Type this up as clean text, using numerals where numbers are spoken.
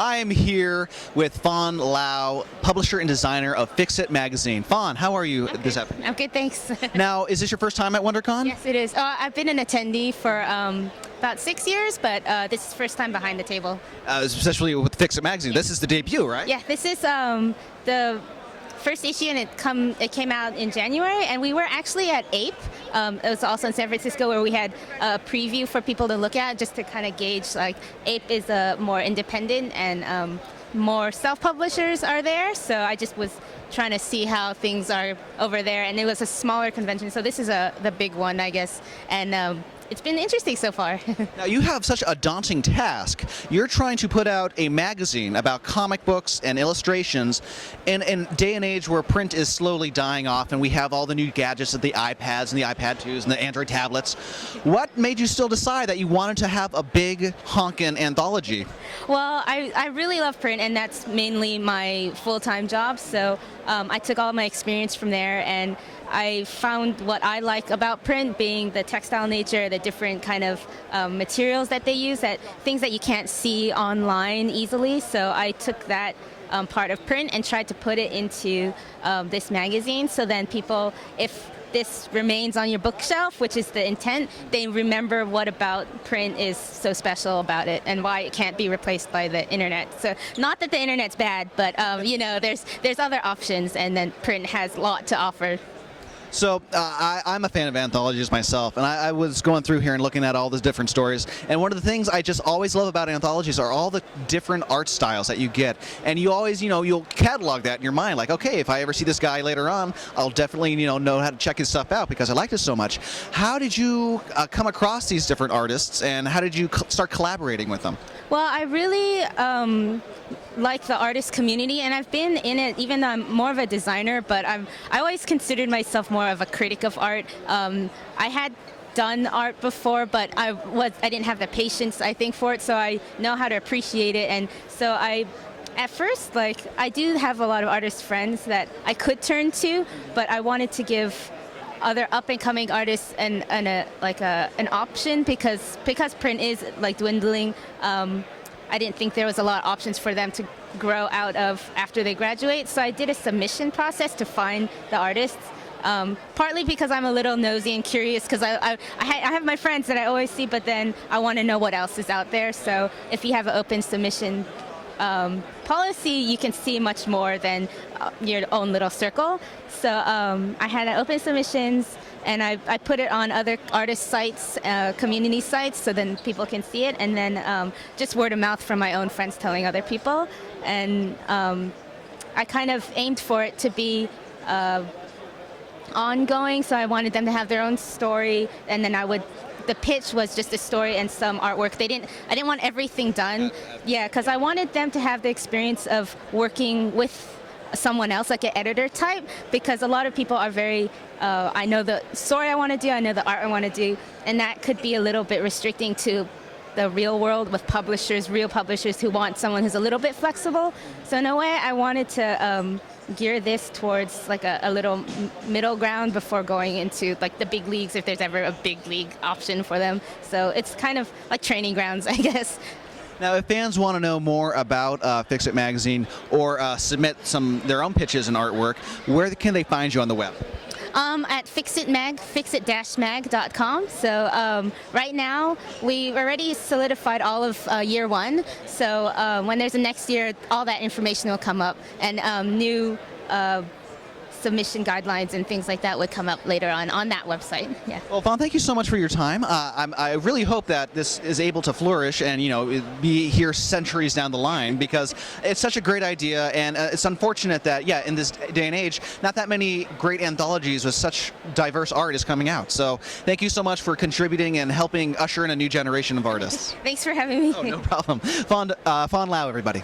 I am here with Fawn Lau, publisher and designer of Fix It magazine. Fawn, how are you this afternoon? I'm good, thanks. Now, is this your first time at WonderCon? Yes, it is. I've been an attendee for about 6 years, but this is first time behind the table. Especially with Fix It magazine. This is the debut, right? Yeah, this is the first issue, and it came out in January, and we were actually at APE. It was also in San Francisco, where we had a preview for people to look at, just to kind of gauge, like, APE is more independent, and more self-publishers are there, so I just was trying to see how things are over there, and it was a smaller convention, so this is the big one, I guess, and it's been interesting so far. Now, you have such a daunting task. You're trying to put out a magazine about comic books and illustrations in a day and age where print is slowly dying off, and we have all the new gadgets of the iPads and the iPad 2s and the Android tablets. What made you still decide that you wanted to have a big honkin' anthology? Well, I really love print, and that's mainly my full-time job, so I took all my experience from there, and I found what I like about print being the textile nature, the different kind of materials that they use, things that you can't see online easily. So I took that part of print and tried to put it into this magazine, so then people, if this remains on your bookshelf, which is the intent, they remember what about print is so special about it and why it can't be replaced by the internet. So not that the internet's bad, but you know, there's other options, and then print has a lot to offer. So I'm a fan of anthologies myself, and I was going through here and looking at all the different stories, and one of the things I just always love about anthologies are all the different art styles that you get, and you always, you'll catalog that in your mind, like, okay, if I ever see this guy later on, I'll definitely, know how to check his stuff out because I like this so much. How did you come across these different artists, and how did you start collaborating with them? Well, I really like the artist community, and I've been in it, even though I'm more of a designer, but I always considered myself more of a critic of art. I had done art before, but I didn't have the patience, I think, for it, so I know how to appreciate it. And so at first, I do have a lot of artist friends that I could turn to, but I wanted to give other up-and-coming artists an option, because print is dwindling. I didn't think there was a lot of options for them to grow out of after they graduate, so I did a submission process to find the artists. Partly because I'm a little nosy and curious, because I have my friends that I always see, but then I want to know what else is out there. So if you have an open submission policy, you can see much more than your own little circle. So I had an open submissions, and I put it on other artist sites, community sites, so then people can see it, and then just word of mouth from my own friends telling other people. And I kind of aimed for it to be ongoing, so I wanted them to have their own story, and then the pitch was just a story and some artwork. I didn't want everything done, yeah, because I wanted them to have the experience of working with someone else, like an editor type, because a lot of people are very, I know the story I want to do, I know the art I want to do, and that could be a little bit restricting to the real world with real publishers who want someone who's a little bit flexible. So in a way, I wanted to gear this towards a little middle ground before going into the big leagues, if there's ever a big league option for them. So it's kind of like training grounds, I guess. Now, if fans want to know more about Fix It magazine or submit their own pitches and artwork, where can they find you on the web? At fixit.mag.com. So right now, we've already solidified all of year one. So when there's a next year, all that information will come up, and new submission guidelines and things like that would come up later on that website. Yeah. Well, Fawn, thank you so much for your time. I really hope that this is able to flourish and be here centuries down the line, because it's such a great idea, and it's unfortunate that in this day and age, not that many great anthologies with such diverse art is coming out. So thank you so much for contributing and helping usher in a new generation of artists. Thanks for having me. Oh, no problem. Fawn Lau, everybody.